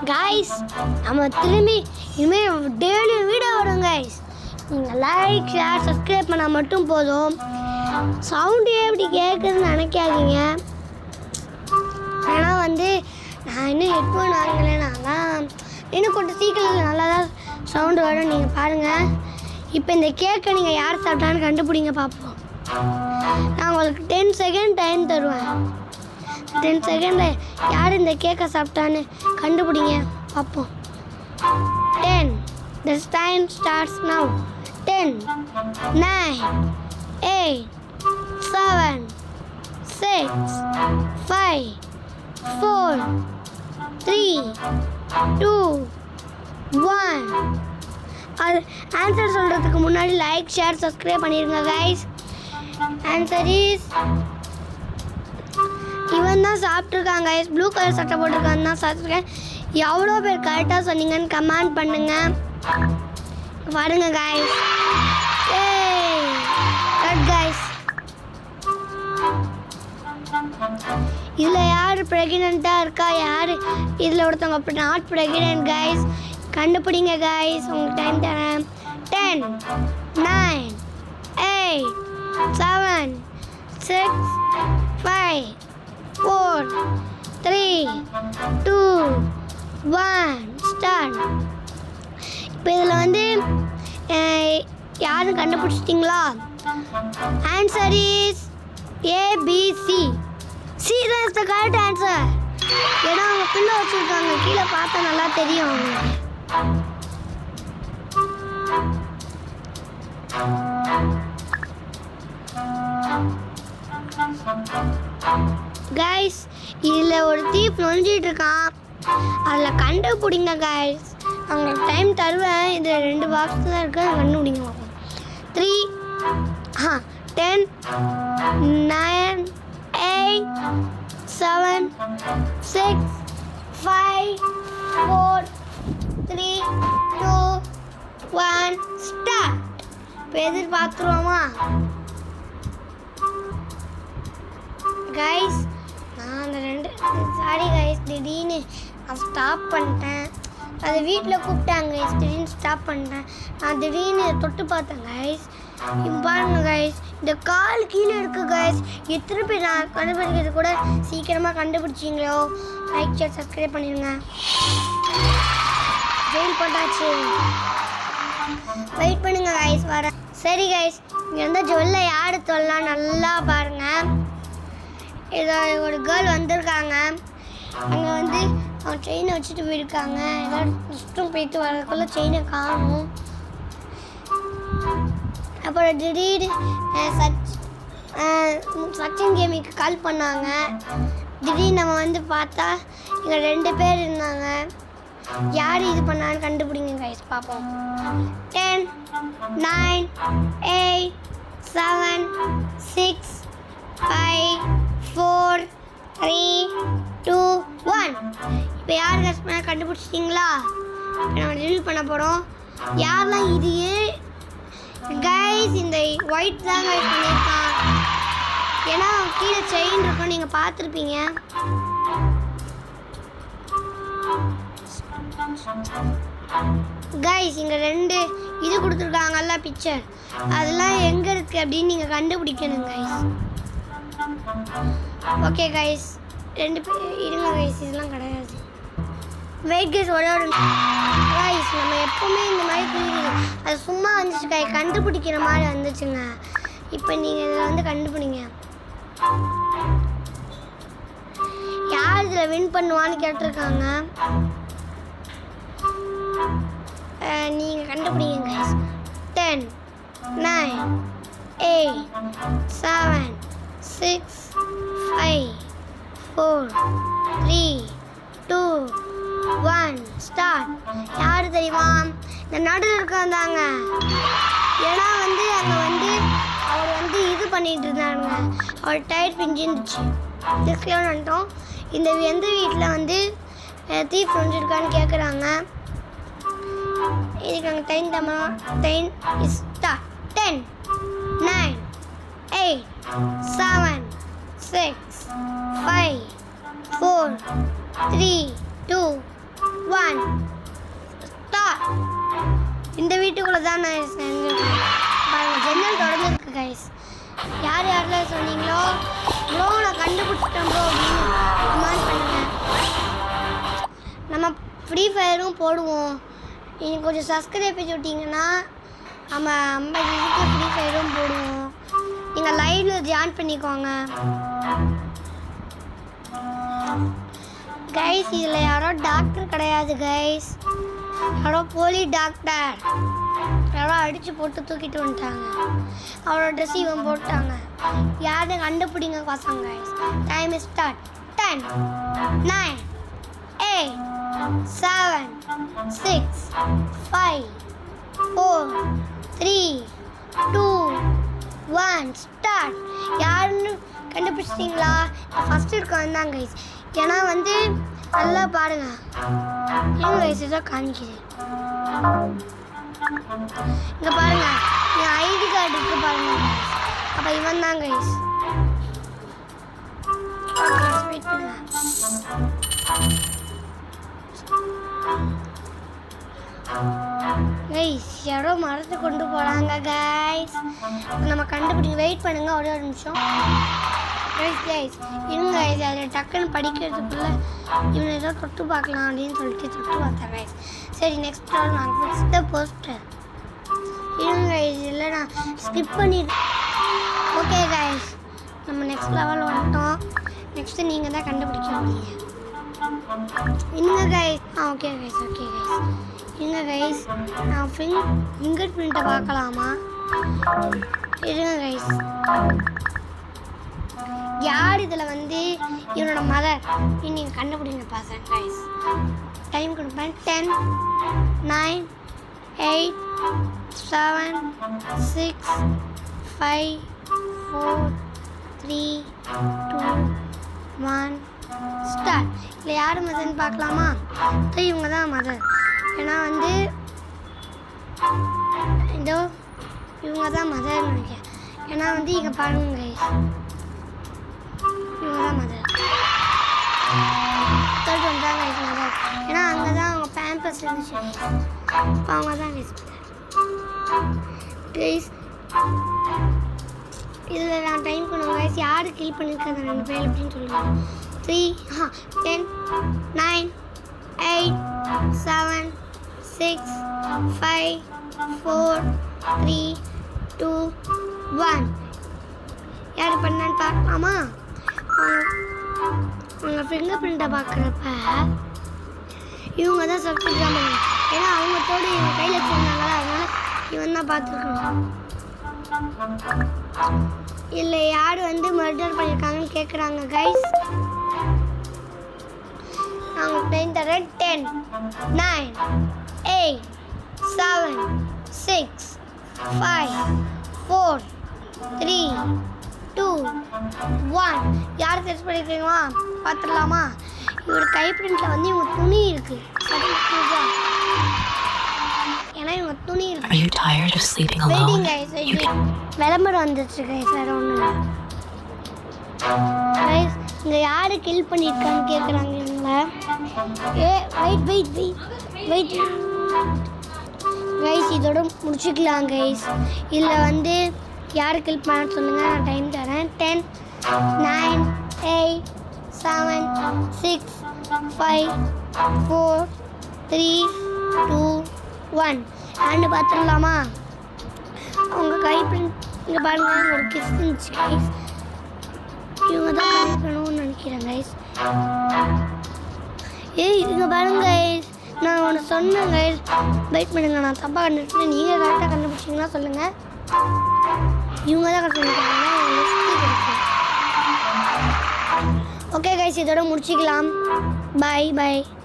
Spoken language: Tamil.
கைஸ் நம்ம திரும்பி இனிமேல் டெய்லி வீடியோ வரும் கைஸ். நீங்கள் லைக் ஷேர் சப்ஸ்கிரைப் பண்ணால் மட்டும் போதும். சவுண்டு எப்படி கேட்குதுன்னு நினைக்காதீங்க. ஆனால் நான் இன்னும் ஹெட்ஃபோன் வாங்கலைன்னா தான் இன்னும் கொஞ்சம் சீக்கிரம் நல்லா தான் சவுண்டு வரும். நீங்கள் பாருங்கள். இப்போ இந்த கேக்கை நீங்கள் யார் சாப்பிட்டான்னு கண்டுபிடிங்க பார்ப்போம். நான் உங்களுக்கு 10 செகண்ட் டைம் தருவேன். 10 செகண்டில் யார் இந்த கேக்கை சாப்பிட்டான்னு கண்டுபிடிங்க பார்ப்போம். 10. The time starts now. 10, 9, 8, 7, 6, 5, 4, 3, 2, 1. அது ஆன்சர் சொல்கிறதுக்கு முன்னாடி லைக் ஷேர் சப்ஸ்கிரைப் பண்ணிடுங்க கைஸ். ஆன்சர் இஸ் இவன் தான் சாப்பிட்ருக்காங்க கைஸ். ப்ளூ கலர் சட்டை போட்டிருக்கான்னு தான் சாப்பிட்ருக்கேன். எவ்வளோ பேர் கரெக்டாக சொன்னீங்கன்னு கமெண்ட் பண்ணுங்க. பாருங்க கைஸ். Correct guys. இதில் யார் ப்ரெக்னெண்ட்டாக இருக்கா, யார் இதில் ஒருத்தவங்க நாட் ப்ரெக்னென்ட் கைஸ் கண்டுபிடிங்க கைஸ். உங்களுக்கு டைம் தரேன். 10, 9, 8, 7, 6, 5, 4, 3, 2, 1 ஸ்டார்ட். இப்போ இதில் யாரும் கண்டுபிடிச்சிட்டிங்களா? Answer is ABC. சி தான் இஸ் த கரெக்ட் ஆன்சர். ஏன்னா அவங்க பிள்ளை வச்சுருக்காங்க, கீழே பார்த்தா நல்லா தெரியும் அவங்களுக்கு. கைஸ் இதில் ஒரு தீப் நொழிஞ்சிட்டு இருக்கான். அதில் கண்டுபிடிங்க கைஸ். அவங்களுக்கு டைம் தருவேன். இதில் 2 பாக்ஸ் தான் இருக்கு, கண்டுபிடிங்க. 3, 10, 9, 8, 7, 6, 5, 4, 3, 2, 1 ஸ்டார்ட். இப்போ எதிர்பார்த்துருவோமா கைஸ்? நான் அந்த 2 சாரி கைஸ், திடீர்னு நான் ஸ்டாப் பண்ணிட்டேன். அது வீட்டில் கூப்பிட்டாங்க கைஸ், திடீர்னு ஸ்டாப் பண்ணிட்டேன். நான் திடீர்னு தொட்டு பார்த்தேன் கைஸ். இப்போ பாருங்க கைஸ், இந்த கால் கீழே இருக்குது கைஸ். எத்தனை பேர் நான் கண்டுபிடிக்கிறது கூட சீக்கிரமாக கண்டுபிடிச்சிங்களோ? லைக் ஷேர் சப்ஸ்கிரைப் பண்ணிடுங்க. வெயிட் பண்ணாச்சு, வெயிட் பண்ணுங்க கைஸ் வரேன். சரி கைஸ், இங்கே இருந்தால் ஜுவல்ல யார் சொல்லலாம் நல்லா பாருங்கள். ஏதோ ஒரு கேர்ள் வந்திருக்காங்க. அங்கே அவங்க செயினை வச்சுட்டு போயிருக்காங்க. எல்லோரும் இஷ்டம் போயிட்டு வரக்குள்ளே செயினை காணும். அப்புறம் திடீர்னு சச்சின் கேமிக்கு கால் பண்ணாங்க. திடீர்னு நம்ம பார்த்தா இங்கே 2 பேர் இருந்தாங்க. யார் இது பண்ணான்னு கண்டுபிடிங்க கைஸ் பார்ப்போம். 10, 9, 8, 7, 6, 5, 4, 3, 2, 1. இப்போ யார் கெஸ் பண்ண கண்டுபிடிச்சிட்டிங்களா? இப்போ நம்ம ரிவீல் பண்ண போகிறோம். யாரெல்லாம் இது கைஸ்? இந்த ஒயிட் தான் கைஸ் பண்ணியிருக்கான். ஏன்னா கீழே செயின் இருக்கும், நீங்கள் பார்த்துருப்பீங்க. கைஸ் இங்கே 2 இது கொடுத்துருக்காங்கல்ல பிக்சர், அதெல்லாம் எங்கே இருக்குது அப்படின்னு நீங்கள் கண்டுபிடிக்கணும் கைஸ். ஓகே கைஸ், 2 பேர் இருங்க கைஸ், இதெல்லாம் கிடையாது. வெயிட் கைஸ், ஒரே ஒரு கைஸ். நம்ம எப்போவுமே இந்த மாதிரி புரியுது, அது சும்மா வந்துச்சு கைஸ், கண்டுபிடிக்கிற மாதிரி வந்துச்சுங்க. இப்போ நீங்கள் இதில் கண்டுபிடிங்க. யார் இதில் வின் பண்ணுவான்னு கேட்டிருக்காங்க. நீங்கள் கண்டுபிடிங்க கைஸ். 10, 9, 8, 7, 6, 5, 4, 3, 2, 1 ஸ்டார்ட். யார் தெரியுமா? இந்த நடுவில் இருக்காந்தாங்க. ஏன்னா அங்கே அவர் இது பண்ணிட்டு இருந்தாங்க. அவர் டயர் பிஞ்சிருந்துச்சு. டிஸ்கிளோன் வந்துட்டோம். இந்த எந்த வீட்டில் தீப் நொஞ்சிருக்கான்னு கேட்குறாங்க. இதுக்கு நாங்கள் டைம் இஸ் ஸ்டார்ட். 10, 9, 8, 7, 6, 5, 4, 3, 2, 1 ஸ்டார்ட். இந்த வீட்டுக்குள்ளே தான் நான் செஞ்சுருக்கேன். பாருங்க, ஜன்னல் தொடர்ந்துருக்கு கைஸ். யார் யாரெல்லாம் சொன்னீங்களோ ப்ரோ நான் கண்டுபிடிச்சிட்டேன் ப்ரோ அப்படின்னு கமெண்ட் பண்ணுங்கள். நம்ம ஃப்ரீ ஃபயரும் போடுவோம். நீங்கள் கொஞ்சம் சப்ஸ்கிரைப் பண்ணி விட்டிங்கன்னா நம்ம 50 இதுக்கு ஃப்ரீ ஃபயரும் போடுவோம். நீங்கள் லைவில் ஜாயின் பண்ணிக்கோங்க கைஸ். இதில் யாரோ டாக்டர் கிடையாது கைஸ், யாரோ போலி டாக்டர், யாரோ அடித்து போட்டு தூக்கிட்டு வந்துட்டாங்க. அவரோட ட்ரெஸ் இவன் போட்டாங்க. யாரும் கண்டுபிடிங்க பசங்க கைஸ். Time start. 10 9 8 7 6 5 4 3 2 1 ஸ்டார்ட். யாருன்னு கண்டுபிடிச்சிட்டிங்களா? ஃபஸ்ட்டு இருக்கவன் தான் கைஸ். ஏன்னா வந்து நல்லா பாருங்க, எங்க கைஸ் இதை காமிக்குது. இங்கே பாருங்க, என் ஐடி கார்டு இருக்கு பாருங்க. அப்போ இவன் தான் கைஸ். வெயிட் பண்ணுங்க. கைஸ் யாரோ மரத்தை கொண்டு போகிறாங்க கைஸ். நம்ம கண்டுபிடிங்க. வெயிட் பண்ணுங்க ஒரே ஒரு நிமிஷம் கைஸ். இருங்க கைஸ், அதில் டக்குன்னு படிக்கிறதுக்குள்ள இவனை ஏதோ தொட்டு பார்க்கலாம் அப்படின்னு சொல்லிட்டு தொட்டு பார்த்தேன் கைஸ். சரி நெக்ஸ்ட் நான் ஃபிக்ஸ் த போஸ்டர். இருங்க கைஸ், இல்லை நான் ஸ்கிப் பண்ணிடுறேன். ஓகே கைஸ், நம்ம நெக்ஸ்ட் லெவல் வந்துட்டோம். நெக்ஸ்ட்டு நீங்கள் தான் கண்டுபிடிக்க முடியும். இருங்க guys. Okay guys, okay guys. இருங்க கைஸ், நான் ஃபிங்கர் பிரிண்ட்டை பார்க்கலாமா? இருங்க கைஸ், யார் இதில் வந்து இவனோட மதர் நீங்கள் கண்டுபிடிங்க பாசன் கைஸ். டைம் கொடுப்பேன். 10 9 8 7 6 5 4 3 2 1 ஸ்டார்ட். இல்லை யார் மதர்ன்னு பார்க்கலாமா? இவங்க தான் மதர். ஏன்னா வந்து இதோ இவங்க தான் மதர்னு நினைக்கிறேன். ஏன்னா வந்து இங்கே பாருங்க கைஸ், இவங்க தான் மதர். தேர்ட் ஒன் தான் கைஸ் மதர். ஏன்னா அங்கே தான் அவங்க பேம்பஸ் இருந்துச்சு. இப்போ அவங்க தான் கைஸ் கைஸ். இதில் நான் டைம் பண்ணுவோம் கைஸ். யார் கில் பண்ணியிருக்காங்க 2 பேர் அப்படின்னு சொல்லுவாங்க. 3 10 9 8 7 6 5 4 3 2 1 யார் பண்ணான்னு பார்க்கலாமா? அவங்க ஃபிங்கர் பிரிண்ட்டை பார்க்குறப்ப இவங்க தான் சப்ஸ்கிரைப் பண்ணுவாங்க. ஏன்னா அவங்க தோடு இவங்க கையில் வச்சுருந்தாங்களா, அதனால இவன் தான் பார்த்துருக்கணும். இல்லை யார் வந்து மர்டர் பண்ணியிருக்காங்கன்னு கேட்குறாங்க கைஸ். அவங்க டைம் தரேன். 10 9 8 7 6 5 4 3 2 1 யார் சர்ச் பண்ணிக்கிறீங்களா பார்த்துடலாமா? இவரோட கை பிரிண்ட்டில் வந்து இவங்க துணி இருக்கு. ஏன்னா இவங்க துணி இருக்கு. வெயிட்டிங் கைஸ், விளம்பரம் வந்துச்சு கைஸ், வேறு ஒன்றும் கைஸ். இங்கே யார் கில் பண்ணியிருக்கான்னு கேட்குறாங்க இவங்க. Wait wait wait wait guys, இதோட முடிச்சுக்கலாம் கைஸ். இதில் வந்து யார் கில் பண்ண சொல்லுங்கள், நான் டைம் தரேன். 10 9 8 7 6 5 4 3 2 1 ஆண்டு பார்த்துடலாமா? அவங்க கை பிரிண்ட் இங்கே பாருங்க, ஒரு கிஸ் இருந்துச்சு கைஸ். இவங்க தான் கணிக்கணும்னு நினைக்கிறேன் கைஸ். இங்கே பாருங்க கைஸ், நான் ஒன்று சொன்னேன் கைஸ். வெயிட் பண்ணுங்க, நான் தப்பாக கண்டுபிடிச்சேன். நீங்கள் கரெக்டாக கண்டுபிடிச்சிங்கன்னா சொல்லுங்கள். இவங்க தான் கண்டுபிடிக்கிறாங்க. ஓகே கைஸ், இதோட முடிச்சுக்கலாம். பாய் பாய்.